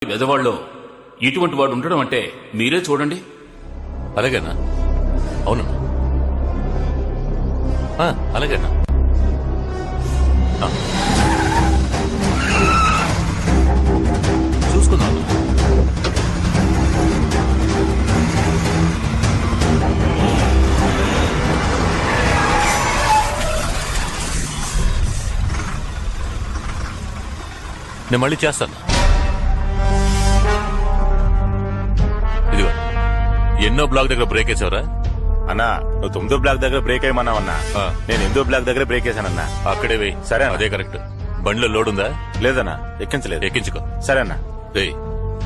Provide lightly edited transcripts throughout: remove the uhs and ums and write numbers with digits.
పెదవాళ్ళు ఇటువంటి వాడు ఉండడం అంటే మీరే చూడండి. అలాగేనా? అవునన్నా, అలాగేనా? చూసుకుందాం. నేను మళ్ళీ చేస్తాను. ఇదిగో, ఎన్నో బ్లాక్ దగ్గర బ్రేక్ వేసావరా? అన్నా, నువ్వు 9వ బ్లాక్ దగ్గర బ్రేక్ అయ్యమన్నావన్నా. నేను 8వ బ్లాక్ దగ్గర బ్రేక్ వేసానన్నా. అక్కడే వెయ్యి. సరే, అదే కరెక్ట్. బండిలో లోడ్ ఉందా? లేదన్నా, ఎక్కించలేదు. ఎక్కించుకో. సరే అన్నా.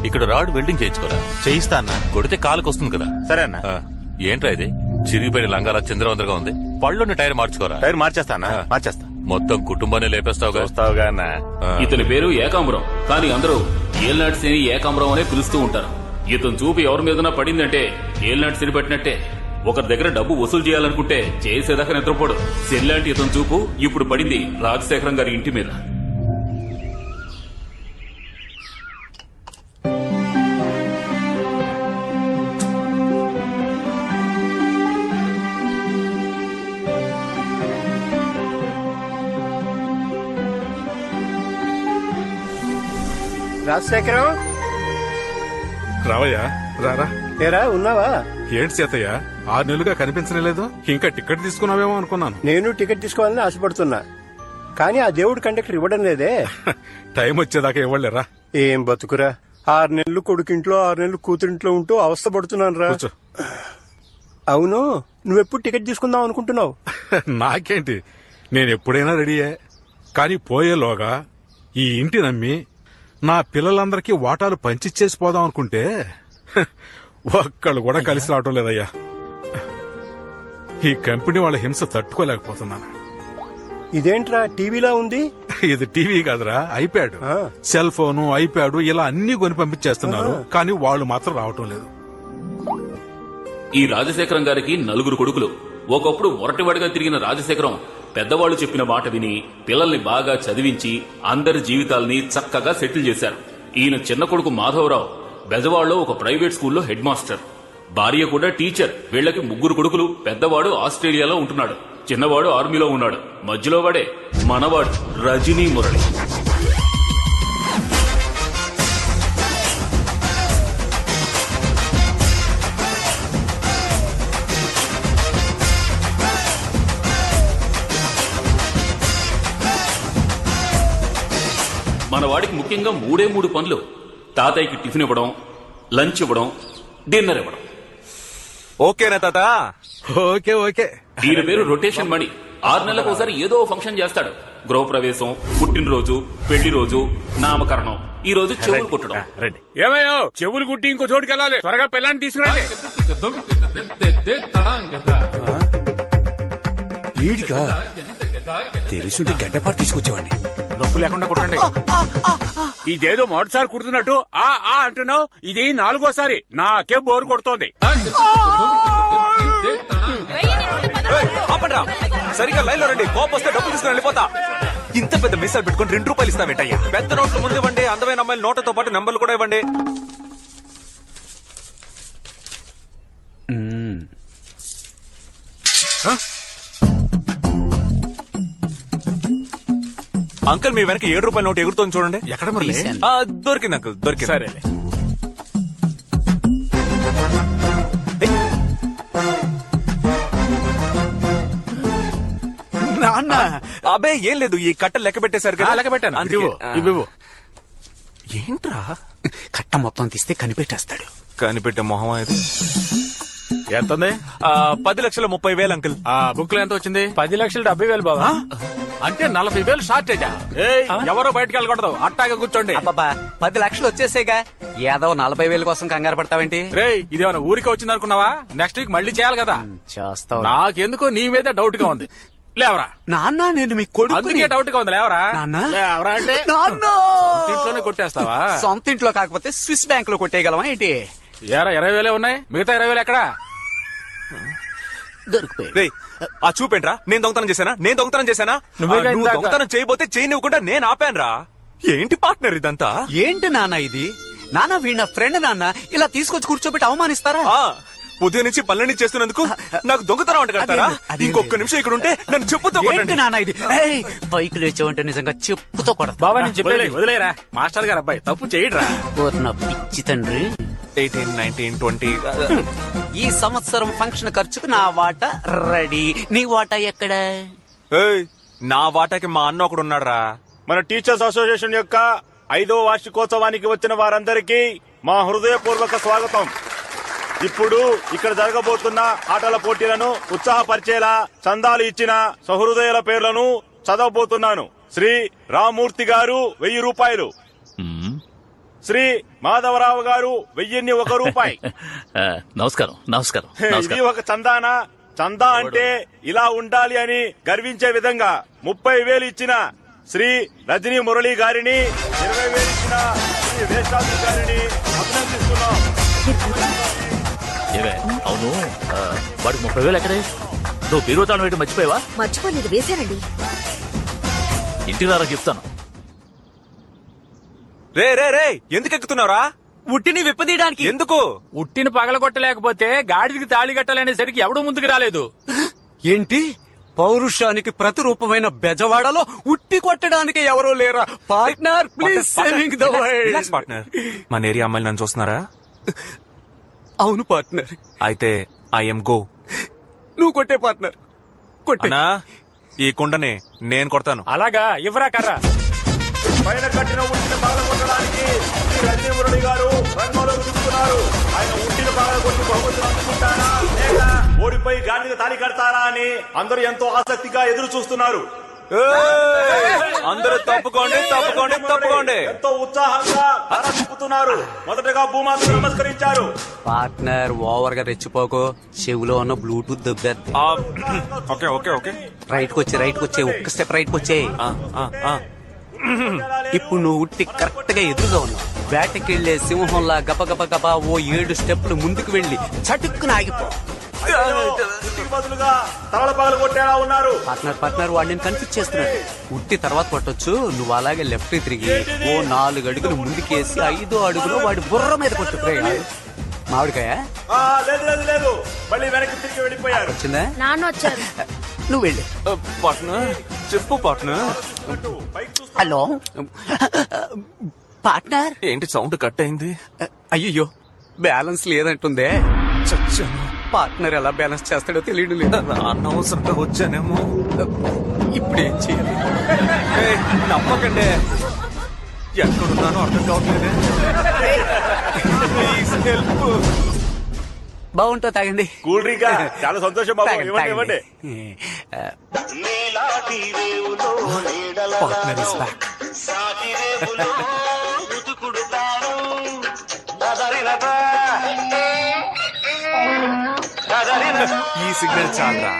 ఇక్కడ రాడ్ వెల్డింగ్ చేయించుకోరా. చేయిస్తా అన్నా. కొడితే కాలుకి వస్తుంది కదా. సరే అన్నా. ఏంట్రా ఇది చిరిగిపోయిన లంగాల చంద్రవందరగా ఉంది. పళ్ళున్న టైర్ మార్చుకోరా. టైర్ మార్చేస్తా అన్నా, మార్చేస్తా. మొత్తం కుటుంబాన్ని లేపేస్తావుగా. వస్తావుగా అన్నా. ఇతని పేరు ఏకాంబరం, కానీ అందరూ ఏల్నాటి శని ఏకాంబరం అనే పిలుస్తూ ఉంటారు. ఇతను చూపు ఎవరి మీదనా పడిందంటే ఏల్నాటి శని పట్టినట్టే. ఒకరి దగ్గర డబ్బు వసూలు చేయాలనుకుంటే చేసేదాకా నిద్రపోడు. శనిలాంటి ఇతని చూపు ఇప్పుడు పడింది రాజశేఖరం గారి ఇంటి మీద. రాజశేఖరం, రావయ్యా, రారా. ఏరా ఉన్నావా? ఏంటి సీతయ్య, 6 నెలలుగా కనిపించలేదు. ఇంకా టికెట్ తీసుకున్నావేమో అనుకున్నాను. నేను టికెట్ తీసుకోవాలని ఆశపడుతున్నా, కానీ ఆ దేవుడు కండక్టర్ ఇవ్వడం లేదే. టైం వచ్చేదాకా ఇవ్వలేరా. ఏం బతుకురా, 6 నెలలు కొడుకింట్లో 6 నెలలు కూతురింట్లో ఉంటూ అవస్థ పడుతున్నాను రా. కూర్చో. అవును, నువ్వెప్పుడు టికెట్ తీసుకుందాం అనుకుంటున్నావు? నాకేంటి, నేను ఎప్పుడైనా రెడీయే. కానీ పోయేలోగా ఈ ఇంటి నమ్మి నా పిల్లలందరికీ వాటాలు పంచిచ్చేసి పోదాం అనుకుంటే ఒక్కళ్ళు కూడా కలిసి రావటం లేదయ్యా. ఈ కంపెనీ వాళ్ళ హింస తట్టుకోలేకపోతున్నాను. ఇదేంట్రా టీవీలా ఉంది? ఇది టీవీ కాదురా, ఐప్యాడ్. సెల్ ఫోను, ఐప్యాడ్ ఇలా అన్ని కొని పంపించేస్తున్నారు, కానీ వాళ్ళు మాత్రం రావటం లేదు. ఈ రాజశేఖరం గారికి 4 కొడుకులు. ఒకప్పుడు మొరటివాడిగా తిరిగిన రాజశేఖరం పెద్దవాళ్లు చెప్పిన మాట విని పిల్లల్ని బాగా చదివించి అందరి జీవితాల్ని చక్కగా సెటిల్ చేశారు. ఈయన చిన్న కొడుకు మాధవరావు బెజవాడలో ఒక ప్రైవేట్ స్కూల్లో హెడ్ మాస్టర్, భార్య కూడా టీచర్. వీళ్లకి 3 కొడుకులు. పెద్దవాడు ఆస్ట్రేలియాలో ఉంటున్నాడు, చిన్నవాడు ఆర్మీలో ఉన్నాడు, మధ్యలో వాడే మనవాడు రజనీ మురళి. మన వాడికి ముఖ్యంగా 3 పనులు. తాతయ్యకి టిఫిన్ ఇవ్వడం, లంచ్ ఇవ్వడం, డిన్నర్ ఇవ్వడం. ఓకేనా తాత? Okay okay. ఈయన పేరు రొటేషన్ మణి. 6 నెలలకు ఒకసారి ఏదో ఫంక్షన్ చేస్తాడు. గృహప్రవేశం, పుట్టినరోజు, పెళ్లి రోజు, నామకరణం. ఈ రోజు చెవులు కుట్టడం. రండి. ఏమయ్యో, చెవులు కుట్టి ఇంకో చోటుకి వెళ్ళాలి. త్వరగా పిల్లాన్ని తీసుకురండి. వీడిగా తెలుసుంటే గడ్డపాటు తీసుకొచ్చేవాడిని. నొప్పు లేకుండా కుట్టండి. ఇదేదో మొదటిసారి కుడుతున్నట్టు ఆ ఆ అంటున్నావు. ఇది 4గోసారి. నాకే బోరు కొడుతోంది. సరిగా లైన్ లో రండి. కోపం వస్తే డబ్బులు తీసుకుని వెళ్ళిపోతా. ఇంత పెద్ద మిసాలు పెట్టుకుని 2 రూపాయలు ఇస్తావేంటయ్యా? పెద్ద నోట్లు ముందు ఇవ్వండి. అందమైన అమ్మాయిల నోట్లతో పాటు నెంబర్లు కూడా ఇవ్వండి. అంకుల్, మీ వెనక 7 రూపాయల నోట్ ఎగురుతోంది చూడండి. ఎక్కడ మరి? దొరికింది అంకుల్, దొరికింది. సరే. నాన్న, అబ్బే ఏం లేదు, ఈ కట్టలు లెక్క పెట్టేశారు కదా. లెక్క పెట్టాను. అందుకే. ఇవ్వు. ఏంట్రా కట్ట మొత్తం తీస్తే కనిపెట్టేస్తాడు. కనిపెట్టే మొహం ఇది. ఎంతుంది? 10,30,000 అంకుల్. ఆ బుక్ లో ఎంత వచ్చింది? 10,70,000 బాబా. అంటే 40,000 షార్టేజా? ఎవరో బయటకు వెళ్ళకూడదు, అట్టాగా కూర్చోండి. అబ్బా, 10 లక్షలు వచ్చేసేగా, ఏదో 40,000 కోసం కంగారు పడతావేంటి? రే, ఇదేమన్నా ఊరికే వచ్చింది అనుకున్నావా? నెక్స్ట్ వీక్ మళ్ళీ చేయాలి కదా. చేస్తావు. నాకెందుకో నీ మీద డౌట్ గా ఉంది. లేవరా. నాన్న, నేను మీ కొడుకు. అందుకే డౌట్ గా ఉంది. లేవరా. నాన్న. లేవరా అంటే నాన్న, ఇంట్లోనే కొట్టేస్తావా? సొంత ఇంట్లో కాకపోతే స్విస్ బ్యాంక్ లో కొట్టేయగలవా ఏంటి? ఏరా 20,000 ఉన్నాయి, మిగతా 20,000 ఎక్కడా? దొరికిపోయి. ఆ చూపేంట్రా, నేను దొంగతనం చేశానా? నువ్వు దొంగతనం చేయబోతే చేయనివ్వకుండా నేను ఆపానురా. ఏంటి పార్ట్నర్ ఇదంతా? ఏంటి నాన్న ఇది? నాన్న వీడి నా ఫ్రెండ్ నాన్న, ఇలా తీసుకొచ్చి కూర్చోబెట్టి అవమానిస్తారా? ఉదయం నుంచి పనులన్నీ చేస్తున్నందుకు నాకు దొంగతనం అంట కడతారా? అదేంటి? ఇంకొక నిమిషం ఇక్కడ ఉంటే నన్ను చెప్పుతో ఏంటి నాన్న ఇది? ఏయ్, పైకి లేచావంటే నిజంగా చెప్పుతో కొడతా. బాబా నేను చెప్పేది వదిలేరా, మాస్టర్ గారు అబ్బాయి తప్పు చేయడరా. ఓరి నా పిచ్చి తండ్రి. 18, 19, 20. ఈ సంవత్సరం ఫంక్షన్ ఖర్చుకు నా వాటా రెడీ. నీ వాటా ఎక్కడ? ఏయ్, నా వాటాకి మా అన్న ఒకడు ఉన్నాడు రా. మన టీచర్స్ అసోసియేషన్ యొక్క 5వ వార్షికోత్సవానికి వచ్చిన వారందరికీ మా హృదయపూర్వక స్వాగతం. ఇప్పుడు ఇక్కడ జరగబోతున్న ఆటల పోటీలను ఉత్సాహపరిచేలా చందాలు ఇచ్చిన సహృదయుల పేర్లను చదవబోతున్నాను. శ్రీ రామూర్తి గారు 1000 రూపాయలు, శ్రీ మాధవరావు గారు 1001 రూపాయి. నమస్కారం నమస్కారం ఇది ఒక చందానా? చందా అంటే ఇలా ఉండాలి అని గర్వించే విధంగా 30,000 ఇచ్చిన శ్రీ రజనీ మురళి గారిని, 20,000 ఇచ్చిన శ్రీ వేషాద్రి గారిని అభినందిస్తున్నాం. ఏమే అవును, వాడికి 30,000 ఎక్కడే? నువ్వు బీరుతాను వేయటం మర్చిపోయావా? మర్చిపోలేదు, వేశానండి. ఇంటికి రారా చెప్తాను. రే రే రే, ఎందుకు ఎక్కుతున్నావురా? ఉట్టిని విప్పదీయడానికి. ఎందుకు? ఉట్టిని పగలగొట్టలేకపోతే గాడిదికి తాళి కట్టాలనేసరికి ఎవడూ ముందుకు రాలేదు. ఏంటి? పౌరుషానికి ప్రతిరూపమైన బెజవాడలో ఉట్టి కొట్టడానికి ఎవరూ లేరా? Partner please saving the relax partner. మన ఏరియా అమ్మాయిలు నన్ను చూస్తున్నారా? అవును పార్ట్నర్. అయితే ఐఎమ్ గో. నువ్వు కొట్టే పార్ట్నర్, కొట్టే. అన్నా, ఈ కుండని నేను కొడతాను. అలాగా, ఇవ్వరా కర్రా. పైన కట్టిన ఉట్టిని పగలగొట్టడానికి శ్రీ రజనీ మురళి గారు రంగంలోకి దిగుతున్నారు. ఆయన ఉట్టిని పగలగొట్టి బహుమతులు అందుకుంటారా లేక ఓడిపోయి గాడికి తాళి కడతారా అని అందరూ ఎంతో ఆసక్తిగా ఎదురు చూస్తున్నారు. అందరూ తప్పుకోండి తప్పుకోండి తప్పుకోండి. ఎంతో ఉత్సాహంగా తల తిప్పుతున్నారు. మొదటగా భూమాతకు నమస్కరించారు. పార్ట్నర్ ఓవర్ గా రెచ్చిపోకు, చెవులో ఉన్న బ్లూటూత్ దెబ్బేద్ది. Okay okay okay. రైట్ కొచ్చే ఒక్క స్టెప్ రైట్ కొచ్చే. ఇప్పుడు నువ్వు ఉట్టి కరెక్ట్ గా ఎదురుగా ఉన్నావు. వేటకెళ్లే సింహంలా గప గప గప ఓ 7 స్టెప్లు ముందుకు వెళ్లి చటుక్కున ఆగిపో. ఉట్టికి బదులుగా తలల పగలు కొట్టేలా ఉన్నారు. పార్ట్నర్ వాడిని కన్ఫ్యూజ్ చేస్తున్నాడు. ఉట్టి తర్వాత కొట్టొచ్చు, నువ్వు అలాగే లెఫ్ట్ తిరిగి ఓ 4 అడుగులు ముందుకేసి 5వ అడుగులో వాడి బుర్ర మీద కొట్టు. మామిడికాయ లేదు లేదు లేదు, మళ్ళీ వెనక్కి తిరిగి వెళ్ళిపోయారు. వచ్చిందా? నాన్న వచ్చారు. నువ్వు వెళ్ళి. పార్ట్నర్ చెప్పు పార్ట్నర్. Hello partner. ఏంటి సౌండ్ కట్ అయింది? అయ్యో బ్యాలెన్స్ లేదంటుందే. చచ్చాను. పార్ట్నర్ ఎలా బ్యాలెన్స్ చేస్తాడో తెలియడం లేదు. అనవసరంగా వచ్చానేమో. ఇప్పుడు ఏం చేయాలి? ఏయ్, నమ్మకండి, ఎక్కడున్నానో అర్థం కావట్లేదే. Please help. బాగుంటా తాగండి. కూల్ డ్రింక్ చాలా సంతోషం బాబు. తాగండి, ఇవ్వండి ఇవ్వండి. Partner is back. ఈ సిగ్నల్ చాలరా.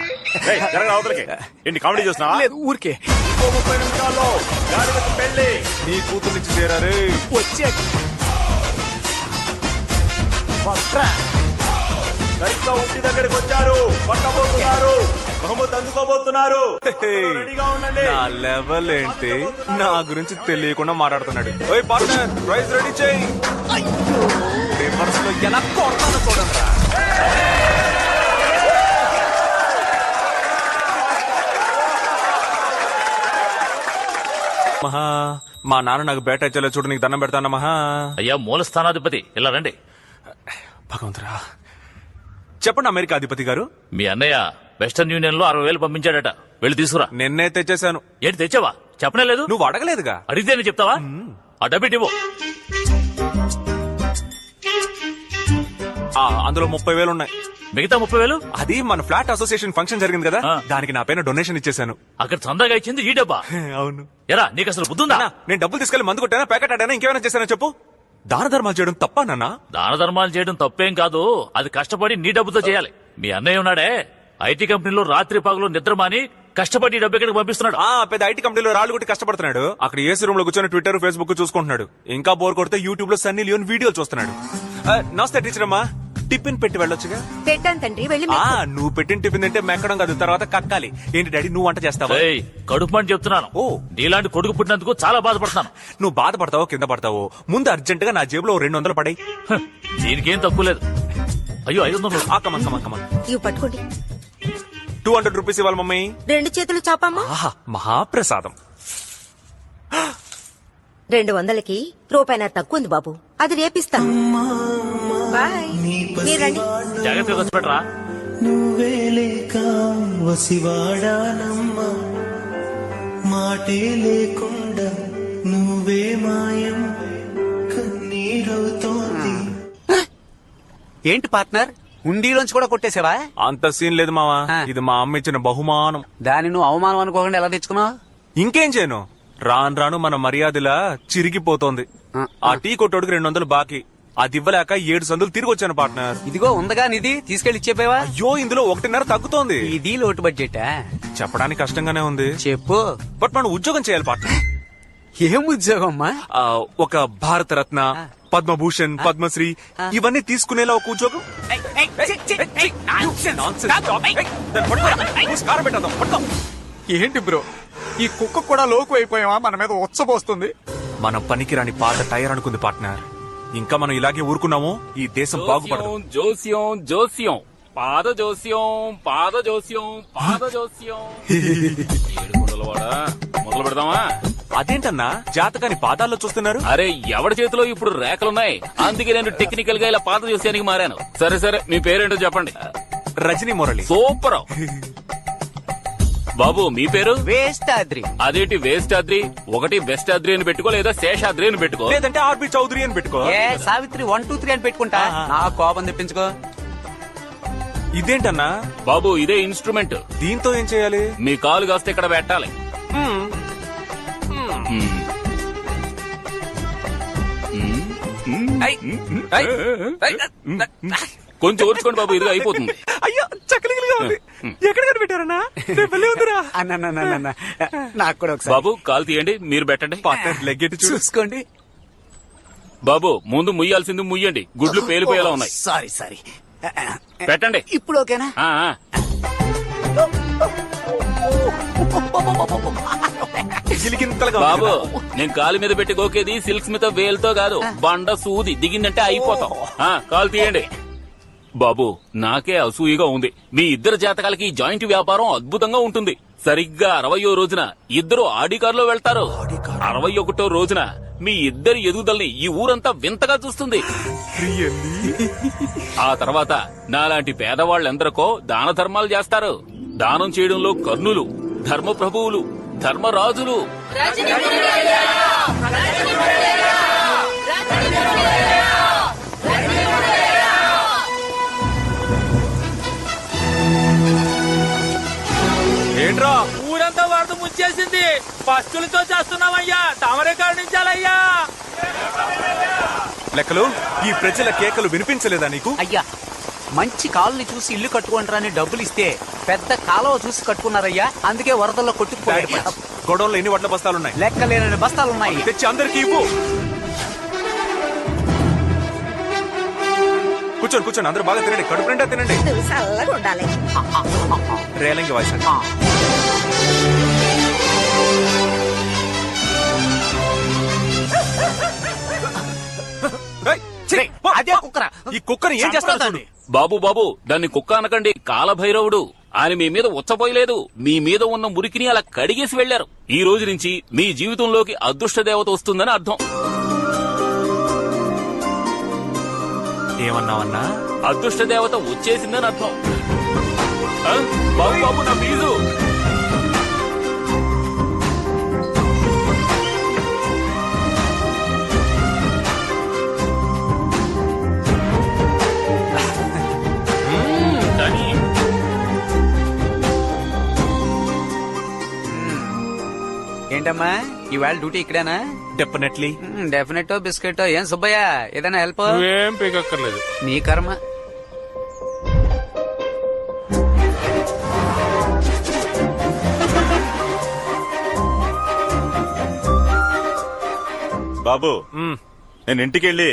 ఏయ్, జరగరా అవతలకి. ఏంటి కామెడీ చూస్తున్నావా? లేదు ఊరికే. ఇంకో 30 నిమిషాల్లో గాడిదకు పెళ్లి. నీ కూతురు నుంచి చేరారే. వచ్చే సరిగ్గా ఉట్టి దగ్గరికి వచ్చారు. పట్టబోతున్నారు, బహుమతి అందుకోబోతున్నారు. రెడీగా ఉండండి. నా లెవెల్ ఏంటి? నా గురించి తెలియకుండా మాట్లాడుతున్నాడు. ఓయ్ పార్ట్నర్, ప్రైజ్ రెడీ చేయి. రివర్స్ లో ఎలా కొడతానో చూడండి. మహా, మా నాన్న నాకు బేట ఇచ్చలే చూడు, నీకు దండం పెడతాను మహా. అయ్యా మూల స్థానాధిపతి, ఇలా రండి. భగవంతురా, చెప్పండి అమెరికా అధిపతి గారు. మీ అన్నయ్య వెస్టర్న్ యూనియన్ లో 60,000 పంపించాడట, వెళ్ళి తీసుకురా. నిన్నే తెచ్చేశాను. ఏంటి తెచ్చావా? చెప్పనే లేదు. నువ్వు అడగలేదుగా. అడిగితే నేను చెప్తావా? ఆ డబ్బిట్ ఇవ్వు. అందులో 30,000 ఉన్నాయి. మిగతా 30,000 అది మన ఫ్లాట్ అసోసియేషన్ ఫంక్షన్ జరిగింది కదా, ఆ. దానికి నా పైన డొనేషన్ ఇచ్చేశాను. అక్కడ చందాగా ఇచ్చింది ఈ డబ్బా. అవును. ఎరా నీకు అసలు బుద్ధుందా? అన్నా, నేను డబ్బులు తీసుకెళ్లి మందు కొట్టానా, ప్యాకెట్ ఆడానా, ఇంకేమైనా చేశానా చెప్పు. దాన ధర్మాలు చేయడం తప్ప నాన్న? దాన ధర్మాలు చేయడం తప్పేం కాదు, అది కష్టపడి నీ డబ్బుతో చేయాలి. మీ అన్నయ్య ఉన్నాడే, ఐటీ కంపెనీలో రాత్రి పగలు నిద్రమాని కష్టపడి ఈ డబ్బు ఎక్కడికి పంపిస్తున్నాడు. పెద్ద ఐటీ కంపెనీలో రాళ్ళు కొట్టి కష్టపడుతున్నాడు. అక్కడ ఏసీ రూమ్ లో కూర్చొని ట్విట్టర్ ఫేస్బుక్ చూసుకుంటున్నాడు. ఇంకా బోర్ కొడితే యూట్యూబ్ లో సన్నీ లియోన్ వీడియోలు చూస్తున్నాడు. నమస్తే టీచర్ అమ్మా. టిఫిన్ పెట్టి వెళ్ళొచ్చుగా. పెట్టాను తండ్రి వెళ్ళి ఆ నువ్వు పెట్టిన టిఫిన్ తింటే మెక్కడం కాదు, తర్వాత కక్కాలి. ఏంటి డాడీ నువ్వు వంట చేస్తావా? ఏయ్, కడుపు అని చెప్తున్నాను. ఓ. నీలాంటి కొడుకు పుట్టినందుకు చాలా బాధపడుతున్నాను. నువ్వు బాధపడతావో కింద పడతావో ముందు అర్జెంట్ గా నా జేబులో 200 పడాయి. హ, దీనికేం తక్కువ లేదు. అయ్యో 500. కమన్ ఇవి పట్టుకోండి. 200 రూపీస్ ఇవ్వాలి మమ్మీ. 2 చేతులు చాపమ్మా. ఆహా మహాప్రసాదం. 200కి రూపాయి తక్కువ ఉంది బాబు, అది రేపిస్తాను. బాయ్. మీరు రండి. జాగ్రత్తగా ఖర్చు పెట్టరా. నువ్వే లేక వసివాడానమ్మ, మాటే లేకుండా నువ్వే మాయం కన్నీరవుతోంది. ఏంటి పార్ట్నర్, హుండీలోంచి కూడా కొట్టేసావా? అంత సీన్ లేదు మావా, ఆ. ఇది మా అమ్మ ఇచ్చిన బహుమానం. దాన్ని నువ్వు అవమానం అనుకోకుండా ఎలా తెచ్చుకున్నావు? ఇంకేం చేయను, రాను రాను మన మర్యాదలా చిరిగిపోతోంది. ఆ టీ కొట్టోడికి 200 బాకీ, అది ఇవ్వలేక 7 సందులు తిరిగి వచ్చాను పార్ట్నర్. ఇదిగో ఉందగా నిధి, తీసుకెళ్లి ఇచ్చేపోయావా? అయ్యో ఇందులో 1.5 తగ్గుతోంది. ఇది లోటు బడ్జెటా? చెప్పడానికి కష్టంగానే ఉంది, చెప్పు. బట్ మనం ఉద్యోగం చేయాలి పార్ట్నర్. ఏం ఉద్యోగం అమ్మా? ఒక భారతరత్న, పద్మభూషణ్, పద్మశ్రీ ఇవన్నీ తీసుకునేలా ఒక ఉద్యోగం. Nonsense. Stop. దాన్ని పట్టుకోరా. మూసి కారం పెట్టేద్దాం. పట్టుకో. ఏంటి బ్రో, ఈ కుక్క కూడా లోకు అయిపోయావా? మన మీద ఉచ్చబోస్తుంది. మనం పనికిరాని పాత టైర్ అనుకుంది పార్ట్నర్. ఇంకా మనం ఇలాగే ఊరుకున్నాము ఈ దేశం బాగుపడదు. జోస్యం జోస్యం పాద జోస్యం పాద జోస్యం పాద జోస్యం. ఏడుకొండలవాడా, మొదలు పెడదామా? అదేంటన్నా జాతకాన్ని పాదాల్లో చూస్తున్నారు? అరే ఎవడి చేతిలో ఇప్పుడు రేఖలున్నాయి, అందుకే నేను టెక్నికల్ గా ఇలా పాద జోస్యానికి మారాను. సరే సరే మీ పేరేంటో చెప్పండి. రజనీ మురళి. సూపర్. బాబు మీ పేరు? వేస్తాద్రి. అదేంటి వేస్టాద్రి? ఒకటి వెస్టాద్రి అని పెట్టుకో, లేదా శేషాద్రి అని పెట్టుకో. లేదంటే ఆర్బి చౌదరి అని పెట్టుకో. ఏ సావిత్రి 1 2 3 అని పెట్టుకుంటా. నా కోపం తెప్పించుకో. ఇదేంటన్నా? బాబు ఇదే ఇన్స్ట్రుమెంట్. దీంతో ఏం చేయాలి? మీ కాలు కాస్త ఇక్కడ పెట్టాలి. కొంచెం ఓర్చుకోండి బాబు, ఇదిగా అయిపోతుంది. అయ్యో చక్కలిగా ఉంది. ఎక్కడ కనిపెట్టారన్నా? ఉందిరా. అన్న నాకు కూడా ఒకసారి. బాబు కాలు తీయండి, మీరు పెట్టండి. పార్ట్నర్ లెగ్ ఎట్టి చూడు. చూసుకోండి. బాబు ముందు ముయ్యాల్సింది ముయ్యండి, గుడ్లు పేలిపోయేలా ఉన్నాయి. సారీ. పెట్టండి. ఇప్పుడు ఓకేనా? ఆ, ఆ. గిలిగింతలుగా బాబు ఉంది. నేను కాలు మీద పెట్టి గోకేది సిల్క్ స్మిత వేలుతో కాదు, బండ సూది దిగిందంటే అయిపోతాం. ఆ, కాలు తీయండి. బాబు నాకే అసూయగా ఉంది, మీ ఇద్దరు జాతకాలకి జాయింట్ వ్యాపారం అద్భుతంగా ఉంటుంది. సరిగ్గా 60వ రోజున ఇద్దరు ఆడి కారులో వెళ్తారు. 61వ రోజున మీ ఇద్దరి ఎదుగుదలని ఈ ఊరంతా వింతగా చూస్తుంది. ఆ తర్వాత నాలాంటి పేదవాళ్ళెందరికో దాన ధర్మాలు చేస్తారు. దానం చేయడంలో కర్ణులు, ధర్మ ప్రభువులు, ధర్మరాజులు. ఏంట్రా ఊరంతా వరద ముంచేసింది. పస్తులతో చేస్తున్నామయ్యా, తమరే కరుణించాలయ్యా. లెక్కలు ఈ ప్రజల కేకలు వినిపించలేదా నీకు? అయ్యా, మంచి కాలుని చూసి ఇల్లు కట్టుకుంటారని డబ్బులు ఇస్తే పెద్ద కాలువ చూసి కట్టుకున్నారయ్యా, అందుకే వరదల్లో కొట్టుకుపోయారు. గొడవలో ఎన్ని వడ్ల బస్తాలున్నాయి? లెక్కలేని బస్తాలున్నాయి. తెచ్చి అందరికి ఇవ్వు. కూర్చోండి అందరూ బాగా తినండి, కడుపు నిండా తినండి. నువ్వు చల్లగా ఉండాలి. రేలంగి వాయిస్ అండి. అదే కుక్కరా. ఈ కుక్కని ఏం చేస్తారు చూడు. బాబు దాన్ని కుక్క అనకండి, కాలభైరవుడు. ఆయన మీ మీద ఉచ్చపోయలేదు, మీ మీద ఉన్న మురికిని అలా కడిగేసి వెళ్లారు. ఈ రోజు నుంచి మీ జీవితంలోకి అదృష్ట దేవత వస్తుందని అర్థం. ఏమన్నావన్నా? అదృష్ట దేవత వచ్చేసిందని అర్థం. ఆ? బాబు నా ఫీజు. కానీ ఏంటమ్మా ఇవాళ డ్యూటీ ఇక్కడేనా? డెఫినెట్లీ. Definite biscuit. ఏం సుబ్బయ్య ఏదైనా హెల్ప్? ఏం పీకక్కర్లేదు. నీ కర్మ. బాబు నేను ఇంటికి వెళ్ళి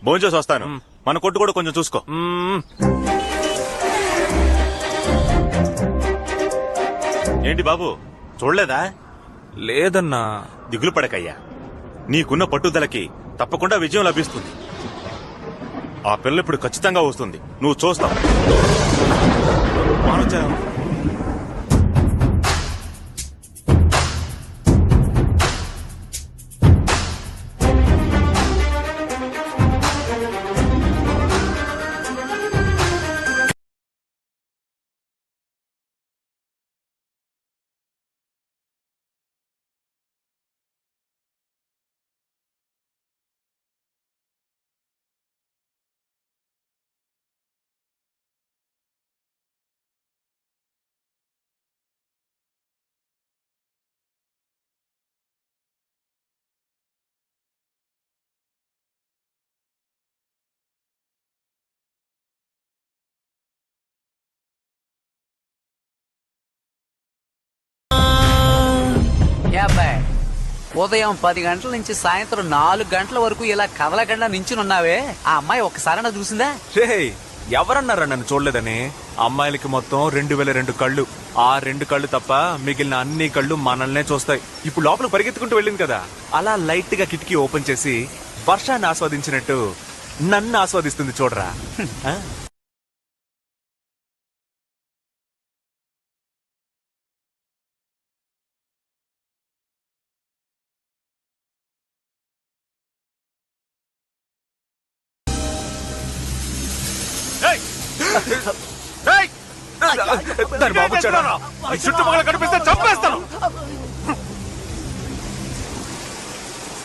భోంచేసి వస్తాను. మన కొట్టు కూడా కొంచెం చూసుకో. ఏంటి బాబు చూడలేదా? లేదన్నా. దిగులు పడకయ్యా, నీకున్న పట్టుదలకి తప్పకుండా విజయం లభిస్తుంది. ఆ పిల్ల ఇప్పుడు ఖచ్చితంగా వస్తుంది, నువ్వు చూస్తావు. మానవచా, ఉదయం 10 గంటల నుంచి సాయంత్రం 4 గంటల వరకు ఇలా కదలకుండా నించునున్నావే, ఆ అమ్మాయి ఒక్కసారైనా చూసిందా? రే, ఎవరన్నారా నన్ను చూడలేదని? అమ్మాయిలకి మొత్తం 2002 కళ్ళు. ఆ 2 కళ్ళు తప్ప మిగిలిన అన్ని కళ్ళు మనల్నే చూస్తాయి. ఇప్పుడు లోపల పరిగెత్తుకుంటూ వెళ్ళింది కదా, అలా లైట్ గా కిటికీ ఓపెన్ చేసి వర్షాన్ని ఆస్వాదించినట్టు నన్ను ఆస్వాదిస్తుంది చూడరా. ఆ? దాని బాబు చుట్టుపక్కల కనిపిస్తే చంపేస్తాను.